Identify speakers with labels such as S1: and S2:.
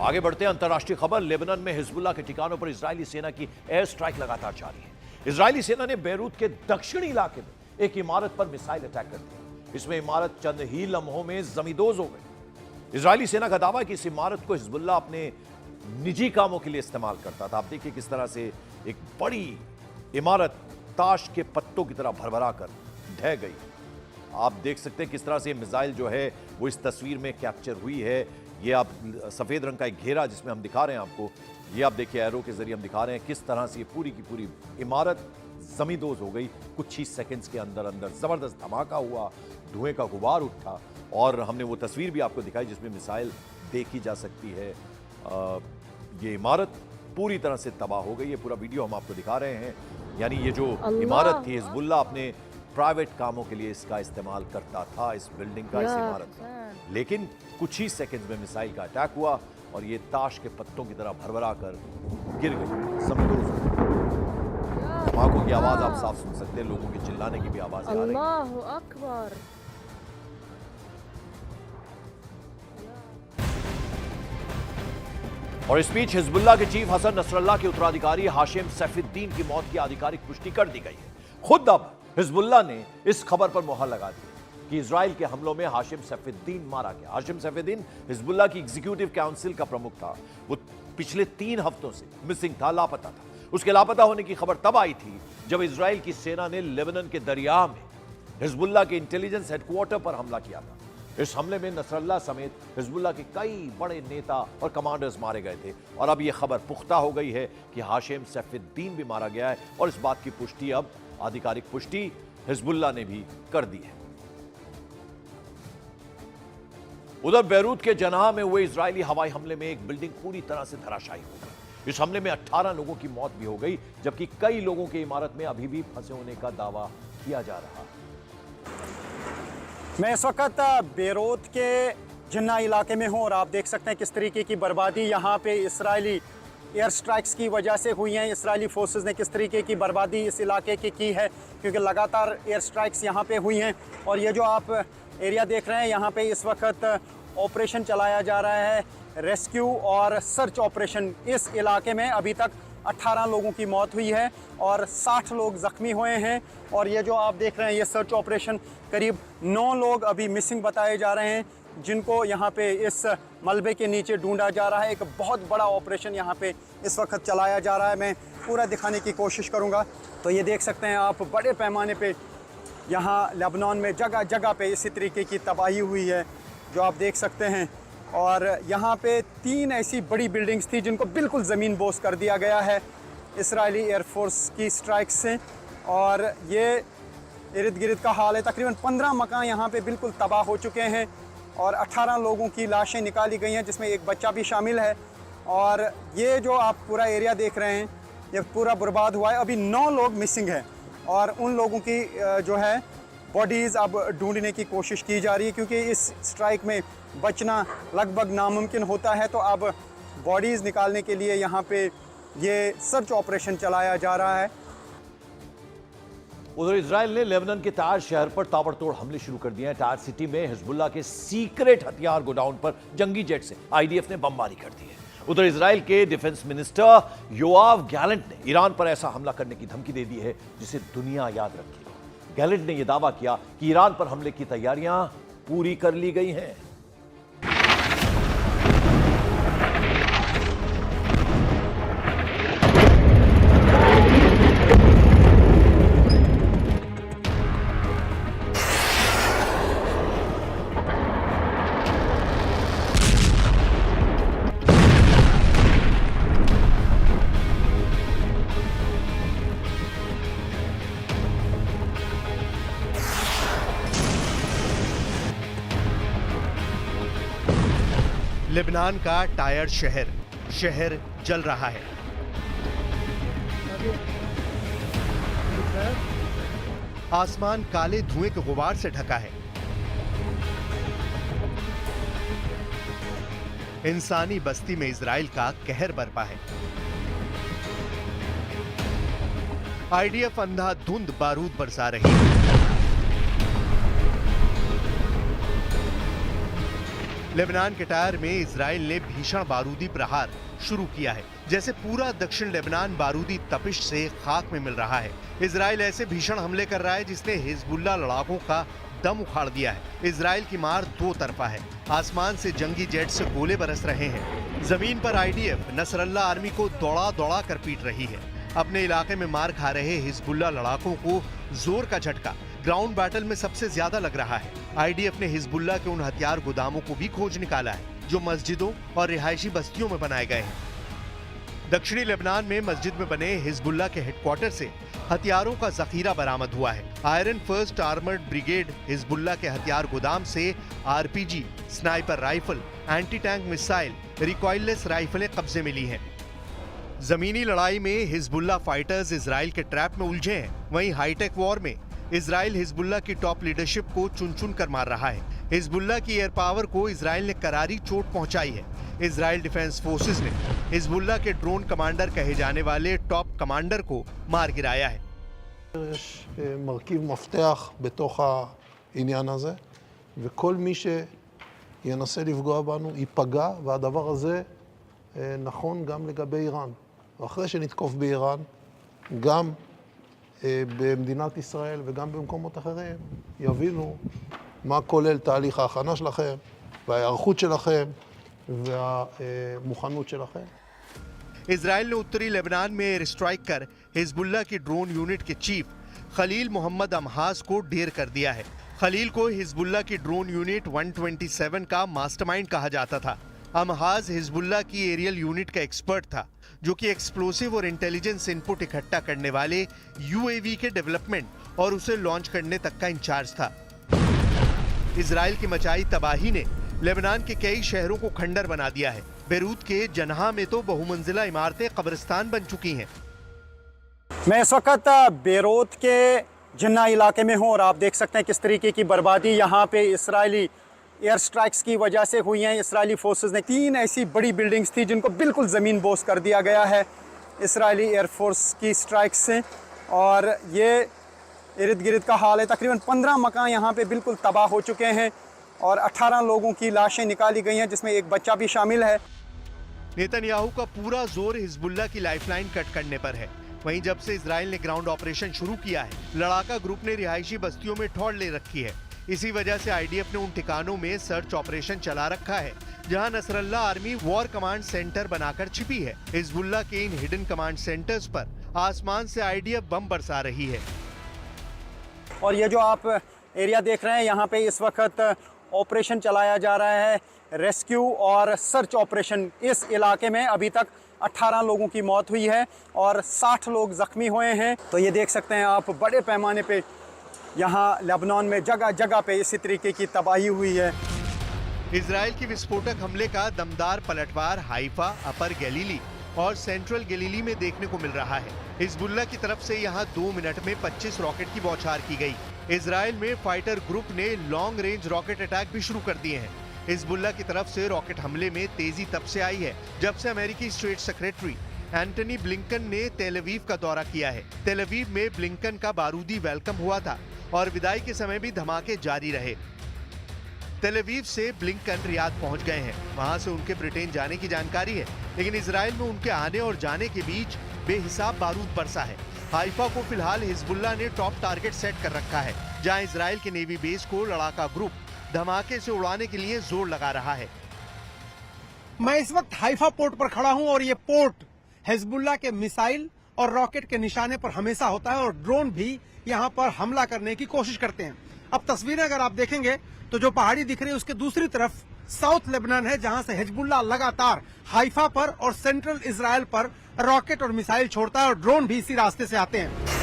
S1: आगे बढ़ते हैं अंतर्राष्ट्रीय खबर। लेबनान में हिजबुल्लाह के ठिकानों पर इजरायली सेना की एयर स्ट्राइक लगातार जारी है। इजरायली सेना ने बेरूत के दक्षिणी इलाके में एक इमारत पर मिसाइल अटैक कर दिया। इसमें इमारत चंद ही लम्हों में जमींदोज हो गई। इजरायली सेना का दावा है कि इस इमारत को हिजबुल्लाह अपने निजी कामों के लिए इस्तेमाल करता था। आप देखिए किस तरह से एक बड़ी इमारत ताश के पत्तों की तरह भरभरा कर ढह गई। आप देख सकते हैं किस तरह से मिसाइल जो है वो इस तस्वीर में कैप्चर हुई है। ये आप सफेद रंग का एक घेरा जिसमें हम दिखा रहे हैं आपको, ये आप देखिए एरो के जरिए हम दिखा रहे हैं किस तरह से ये पूरी की पूरी इमारत जमींदोज हो गई। कुछ ही सेकंड्स के अंदर अंदर जबरदस्त धमाका हुआ, धुएं का गुबार उठा और हमने वो तस्वीर भी आपको दिखाई जिसमें मिसाइल देखी जा सकती है। ये इमारत पूरी तरह से तबाह हो गई। ये पूरा वीडियो हम आपको दिखा रहे हैं। यानी ये जो इमारत थी हिजबुल्लाह अपने प्राइवेट कामों के लिए इसका इस्तेमाल करता था, इस बिल्डिंग का, इस इमारत का। लेकिन कुछ ही सेकंड्स में मिसाइल का अटैक हुआ और ये ताश के पत्तों की तरह भरभरा कर गिर गई, जमींदोज हो गई। धमाकों की आवाज आप साफ सुन सकते हैं, लोगों के चिल्लाने की भी आवाज आ रही है।
S2: अल्लाहु अकबर।
S1: और इस बीच हिजबुल्लाह के चीफ हसन नसरल्लाह के उत्तराधिकारी हाशिम सैफुद्दीन की मौत की आधिकारिक पुष्टि कर दी गई है। खुद अब हिजबुल्लाह ने इस खबर पर मुहर लगा दी कि इजराइल के हमलों में हाशिम सैफुद्दीन मारा गया। हाशिम सैफुद्दीन हिजबुल्लाह की एग्जीक्यूटिव काउंसिल का प्रमुख था। वो पिछले 3 हफ्तों से मिसिंग था, लापता था। उसके लापता होने की खबर तब आई थी जब इजराइल की सेना ने लेबनान के दरिया में हिजबुल्लाह के इंटेलिजेंस हेडक्वार्टर पर हमला किया था। इस हमले में नसरल्लाह समेत हिजबुल्लाह के कई बड़े नेता और कमांडर्स मारे गए थे और अब यह खबर पुख्ता हो गई है कि हाशिम सैफुद्दीन भी मारा गया है और इस बात की पुष्टि अब आधिकारिक पुष्टि हिजबुल्लाह ने भी कर दी है। उधर बेरूत के जनाह में हुए इजरायली हवाई हमले में एक बिल्डिंग पूरी तरह से धराशायी हो गई। इस हमले में 18 लोगों की मौत भी हो गई, जबकि कई लोगों की इमारत में अभी भी फंसे होने का दावा किया जा रहा है।
S3: मैं इस वक्त बेरूत के जन्ना इलाके में हूं और आप देख सकते हैं किस तरीके की बर्बादी यहाँ पे इसराइली एयर स्ट्राइक्स की वजह से हुई हैं। इसराइली फोर्सेस ने किस तरीके की बर्बादी इस इलाके की है, क्योंकि लगातार एयर स्ट्राइक्स यहाँ पे हुई हैं। और ये जो आप एरिया देख रहे हैं, यहाँ पे इस वक्त ऑपरेशन चलाया जा रहा है, रेस्क्यू और सर्च ऑपरेशन। इस इलाके में अभी तक 18 लोगों की मौत हुई है और 60 लोग ज़ख्मी हुए हैं। और ये जो आप देख रहे हैं ये सर्च ऑपरेशन, करीब 9 लोग अभी मिसिंग बताए जा रहे हैं जिनको यहाँ पे इस मलबे के नीचे ढूंढा जा रहा है। एक बहुत बड़ा ऑपरेशन यहाँ पे इस वक्त चलाया जा रहा है। मैं पूरा दिखाने की कोशिश करूँगा। तो ये देख सकते हैं आप, बड़े पैमाने पे यहाँ लेबनान में जगह जगह पे इसी तरीके की तबाही हुई है जो आप देख सकते हैं। और यहाँ पे 3 ऐसी बड़ी बिल्डिंग्स थी जिनको बिल्कुल ज़मीन बोस कर दिया गया है इसराइली एयरफोर्स की स्ट्राइक से। और ये इर्द गिर्द का हाल है। तकरीबन 15 मकान यहाँ पे बिल्कुल तबाह हो चुके हैं और 18 लोगों की लाशें निकाली गई हैं, जिसमें एक बच्चा भी शामिल है। और ये जो आप पूरा एरिया देख रहे हैं ये पूरा बर्बाद हुआ है। अभी 9 लोग मिसिंग हैं और उन लोगों की जो है बॉडीज़ अब ढूंढने की कोशिश की जा रही है, क्योंकि इस स्ट्राइक में बचना लगभग नामुमकिन होता है। तो अब बॉडीज़ निकालने के लिए यहाँ पे ये सर्च ऑपरेशन चलाया जा रहा है।
S1: उधर इजराइल ने लेबनान के टायर शहर पर ताबड़तोड़ हमले शुरू कर दिए हैं। टायर सिटी में हिजबुल्लाह के सीक्रेट हथियार गोडाउन पर जंगी जेट से आईडीएफ ने बमबारी कर दी है। उधर इजराइल के डिफेंस मिनिस्टर योआव गैलेंट ने ईरान पर ऐसा हमला करने की धमकी दे दी है जिसे दुनिया याद रखेगी। गैलेंट ने यह दावा किया कि ईरान पर हमले की तैयारियां पूरी कर ली गई हैं।
S4: लेबनान का टायर शहर जल रहा है। आसमान काले धुएं के गुबार से ढका है। इंसानी बस्ती में इजराइल का कहर बरपा है। आईडीएफ अंधाधुंध बारूद बरसा रही है। लेबनान के टायर में इजराइल ने भीषण बारूदी प्रहार शुरू किया है, जैसे पूरा दक्षिण लेबनान बारूदी तपिश से खाक में मिल रहा है। इजराइल ऐसे भीषण हमले कर रहा है जिसने हिजबुल्लाह लड़ाकों का दम उखाड़ दिया है। इजराइल की मार दो तरफा है। आसमान से जंगी जेट से गोले बरस रहे हैं। जमीन पर आईडीएफ नसरल्ला आर्मी को दौड़ा दौड़ा कर पीट रही है। अपने इलाके में मार खा रहे हिजबुल्लाह लड़ाकों को जोर का झटका ग्राउंड बैटल में सबसे ज्यादा लग रहा है। आईडीएफ ने हिजबुल्लाह के उन हथियार गोदामों को भी खोज निकाला है जो मस्जिदों और रिहायशी बस्तियों में बनाए गए हैं। दक्षिणी लेबनान में मस्जिद में बने हिजबुल्लाह के हेडक्वार्टर से हथियारों का जखीरा बरामद हुआ है। Iron first armoured brigade Hezbollah के हथियार गोदाम से RPG, sniper rifle, anti tank missile, recoilless राइफलें कब्जे में ली हैं। जमीनी लड़ाई में हिजबुल्लाह फाइटर्स इजराइल के ट्रैप में उलझे हैं। वहीं हाईटेक वॉर में इजराइल हिजबुल्लाह की टॉप लीडरशिप को चुन चुन कर मार रहा है। हिजबुल्लाह की एयर पावर को इजराइल ने करारी चोट पहुंचाई है। इजराइल डिफेंस फोर्सेस ने हिजबुल्लाह के ड्रोन कमांडर कहे जाने वाले टॉप कमांडर को मार गिराया है।
S2: יש מרכיב מפתח בתוך העניין הזה, וכל מי שינסה לפגוע בנו ייפגע, והדבר הזה נכון גם לגבי איראן. ואחרי שנתקוף באיראן, גם במדינת ישראל וגם במקומות אחרים, יבינו מה כולל תהליך ההכנה שלכם, וההיערכות שלכם, והמוכנות שלכם.
S4: इजराइल ने उत्तरी लेबनान में एयर स्ट्राइक कर हिजबुल्लाह की ड्रोन यूनिट के चीफ खलील मोहम्मद अमहाज को ढेर कर दिया है। खलील को हिजबुल्लाह की ड्रोन यूनिट 127 का मास्टरमाइंड कहा जाता था। अमहाज हिजबुल्लाह की एरियल यूनिट का एक्सपर्ट था, जो कि एक्सप्लोसिव और इंटेलिजेंस इनपुट इकट्ठा करने वाले यूएवी के डेवलपमेंट और उसे लॉन्च करने तक का इंचार्ज था। इजराइल की मचाई तबाही ने लेबनान के कई शहरों को खंडर बना दिया है। बेरूत के जनाह में तो बहुमंजिला इमारतें कब्रिस्तान बन चुकी हैं।
S3: मैं इस वक्त बेरूत के जन्ना इलाके में हूँ और आप देख सकते हैं किस तरीके की बर्बादी यहाँ पे इसराइली एयर स्ट्राइक्स की वजह से हुई हैं। इसराइली फोर्सेस ने 3 ऐसी बड़ी बिल्डिंग्स थी जिनको बिल्कुल ज़मीन बोस कर दिया गया है इसराइली एयरफोर्स की स्ट्राइक्स से, और ये इर्द गिर्द का हाल है। तकरीबन 15 मकान यहाँ पे बिल्कुल तबाह हो चुके हैं और 18 लोगों की लाशें निकाली गई हैं, जिसमें एक बच्चा भी शामिल है।
S4: नेतन्याहू का पूरा जोर हिजबुल्लाह की लाइफलाइन कट करने पर है। वहीं जब से इजराइल ने ग्राउंड ऑपरेशन शुरू किया है, लड़ाका ग्रुप ने रिहायशी बस्तियों में ठौड़ ले रखी है। इसी वजह से आईडीएफ ने उन ठिकानों में सर्च ऑपरेशन चला रखा है जहां Nasrallah army war command centre बनाकर छिपी है। हिजबुल्लाह के इन हिडन कमांड सेंटर्स पर आसमान से आईडीएफ बम बरसा रही है।
S3: और ये जो आप एरिया देख रहे हैं, यहाँ पे इस वक्त ऑपरेशन चलाया जा रहा है, रेस्क्यू और सर्च ऑपरेशन। इस इलाके में अभी तक 18 लोगों की मौत हुई है और 60 लोग जख्मी हुए हैं। तो ये देख सकते हैं आप, बड़े पैमाने पे यहाँ लेबनान में जगह जगह पे इसी तरीके की तबाही हुई है।
S4: इजराइल की विस्फोटक हमले का दमदार पलटवार हाइफा, अपर गलीली और सेंट्रल गलीली में देखने को मिल रहा है। हिजबुल्लाह की तरफ से यहाँ 2 मिनट में 25 रॉकेट की बौछार की गई। इजराइल में फाइटर ग्रुप ने लॉन्ग रेंज रॉकेट अटैक भी शुरू कर दिए हैं। हिजबुल्लाह की तरफ से रॉकेट हमले में तेजी तब से आई है जब से अमेरिकी स्टेट सेक्रेटरी एंटनी ब्लिंकन ने तेल अवीव का दौरा किया है। तेल अवीव में ब्लिंकन का बारूदी वेलकम हुआ था और विदाई के समय भी धमाके जारी रहे। तेल अवीव से ब्लिंकन रियाद पहुंच गए हैं। वहां से उनके ब्रिटेन जाने की जानकारी है, लेकिन इजराइल में उनके आने और जाने के बीच बेहिसाब बारूद बरसा है। हाइफा को फिलहाल हिजबुल्लाह ने टॉप टारगेट सेट कर रखा है, जहां इजराइल के नेवी बेस को लड़ाका ग्रुप धमाके से उड़ाने के लिए जोर लगा रहा है।
S5: मैं इस वक्त हाइफा पोर्ट पर खड़ा हूं और ये पोर्ट हिजबुल्लाह के मिसाइल और रॉकेट के निशाने पर हमेशा होता है और ड्रोन भी यहां पर हमला करने की कोशिश करते हैं। अब तस्वीरें अगर आप देखेंगे तो जो पहाड़ी दिख रही है उसके दूसरी तरफ साउथ लेबनान है, जहां से हिजबुल्लाह लगातार हाइफा पर और सेंट्रल इजराइल पर रॉकेट और मिसाइल छोड़ता है और ड्रोन भी इसी रास्ते से आते हैं।